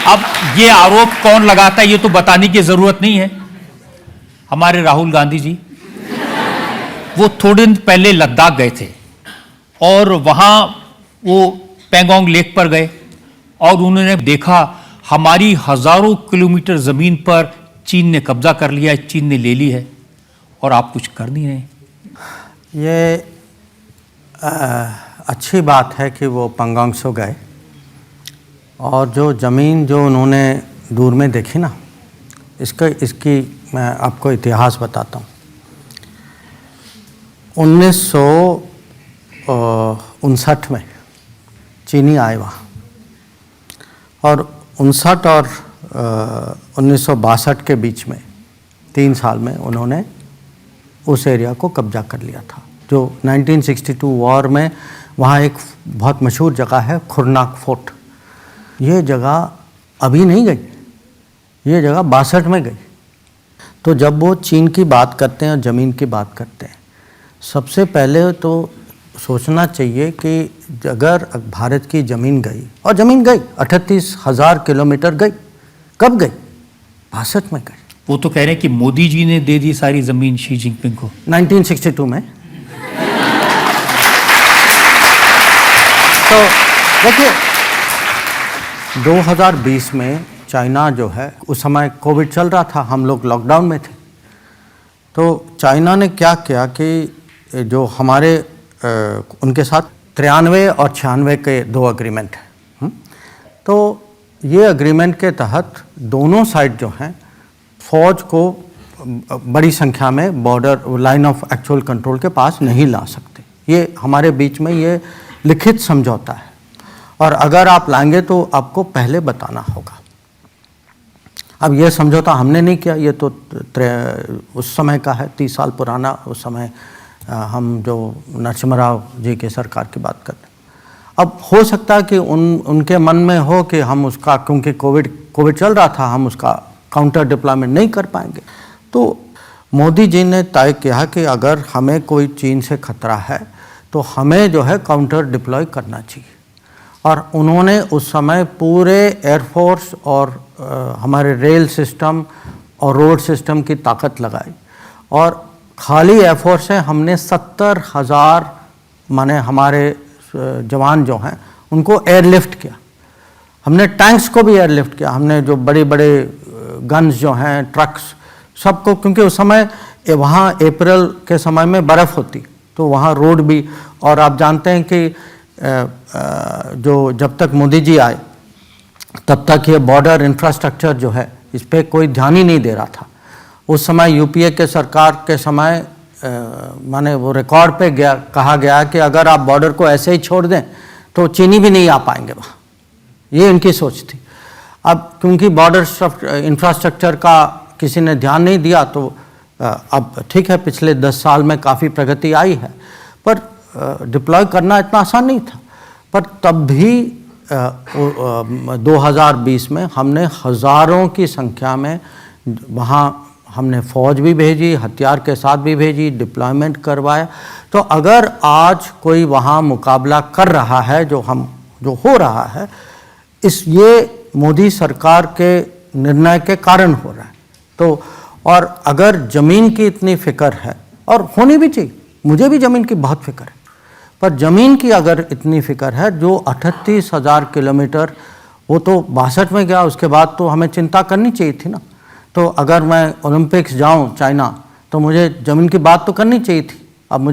अब ये आरोप कौन लगाता है ये तो बताने की जरूरत नहीं है। हमारे राहुल गांधी जी वो थोड़े दिन पहले लद्दाख गए थे और वहां वो पैंगोंग लेक पर गए और उन्होंने देखा हमारी हजारों किलोमीटर जमीन पर चीन ने कब्जा कर लिया है, चीन ने ले ली है और आप कुछ कर नहीं रहे। ये अच्छी बात है कि वो पैंगोंग सो गए और जो ज़मीन जो उन्होंने दूर में देखी ना, इसकी मैं आपको इतिहास बताता हूँ। 1959 में चीनी आए वहाँ और 59 और 1962 के बीच में 3 साल में उन्होंने उस एरिया को कब्जा कर लिया था। जो 1962 वॉर में वहाँ एक बहुत मशहूर जगह है खुरनाक फोर्ट। ये जगह अभी नहीं गई, ये जगह 62 में गई। तो जब वो चीन की बात करते हैं और ज़मीन की बात करते हैं, सबसे पहले तो सोचना चाहिए कि अगर भारत की ज़मीन गई, और ज़मीन गई 38,000 किलोमीटर गई, कब गई? 62 में गई। वो तो कह रहे हैं कि मोदी जी ने दे दी सारी ज़मीन शी जिनपिंग को 1962 में। तो देखिए 2020 में चाइना जो है, उस समय कोविड चल रहा था, हम लोग लॉकडाउन में थे। तो चाइना ने क्या किया कि जो हमारे उनके साथ 93 और 96 के 2 एग्रीमेंट हैं। तो ये एग्रीमेंट के तहत दोनों साइड जो हैं फौज को बड़ी संख्या में border line of actual control के पास नहीं ला सकते। ये हमारे बीच में ये लिखित समझौता है और अगर आप लाएंगे तो आपको पहले बताना होगा। अब ये समझौता हमने नहीं किया, ये तो उस समय का है, 30 साल पुराना। उस समय हम जो नरसिम्हा राव जी के सरकार की बात करते हैं। अब हो सकता है कि उनके मन में हो कि हम उसका, क्योंकि कोविड चल रहा था, हम उसका काउंटर डिप्लॉयमेंट नहीं कर पाएंगे। तो मोदी जी ने तय किया कि अगर हमें कोई चीन से खतरा है तो हमें जो है काउंटर डिप्लॉय करना चाहिए। और उन्होंने उस समय पूरे एयरफोर्स और हमारे रेल सिस्टम और रोड सिस्टम की ताकत लगाई और खाली एयरफोर्स से हमने 70,000 माने हमारे जवान जो हैं उनको एयरलिफ्ट किया। हमने टैंक्स को भी एयरलिफ्ट किया। हमने जो बड़े बड़े गन्स जो हैं, ट्रक्स, सबको, क्योंकि उस समय वहाँ अप्रैल के समय में बर्फ़ होती तो वहाँ रोड भी, और आप जानते हैं कि जो जब तक मोदी जी आए तब तक ये बॉर्डर इंफ्रास्ट्रक्चर जो है इस पर कोई ध्यान ही नहीं दे रहा था। उस समय यूपीए के सरकार के समय माने वो रिकॉर्ड पे गया, कहा गया कि अगर आप बॉर्डर को ऐसे ही छोड़ दें तो चीनी भी नहीं आ पाएंगे वहाँ। ये इनकी सोच थी। अब क्योंकि बॉर्डर इंफ्रास्ट्रक्चर का किसी ने ध्यान नहीं दिया तो अब ठीक है, पिछले 10 साल में काफ़ी प्रगति आई है, पर डिप्लॉय करना इतना आसान नहीं था। पर तब भी 2020 में हमने हज़ारों की संख्या में वहाँ हमने फ़ौज भी भेजी, हथियार के साथ भी भेजी, डिप्लॉयमेंट करवाया। तो अगर आज कोई वहाँ मुकाबला कर रहा है, जो हो रहा है, ये मोदी सरकार के निर्णय के कारण हो रहा है। तो और अगर ज़मीन की इतनी फ़िक्र है, और होनी भी चाहिए, मुझे भी ज़मीन की बहुत फ़िक्र है, पर ज़मीन की अगर इतनी फ़िक्र है, जो 38,000 किलोमीटर, वो तो 62 में गया, उसके बाद तो हमें चिंता करनी चाहिए थी ना। तो अगर मैं ओलंपिक्स जाऊं चाइना तो मुझे ज़मीन की बात तो करनी चाहिए थी।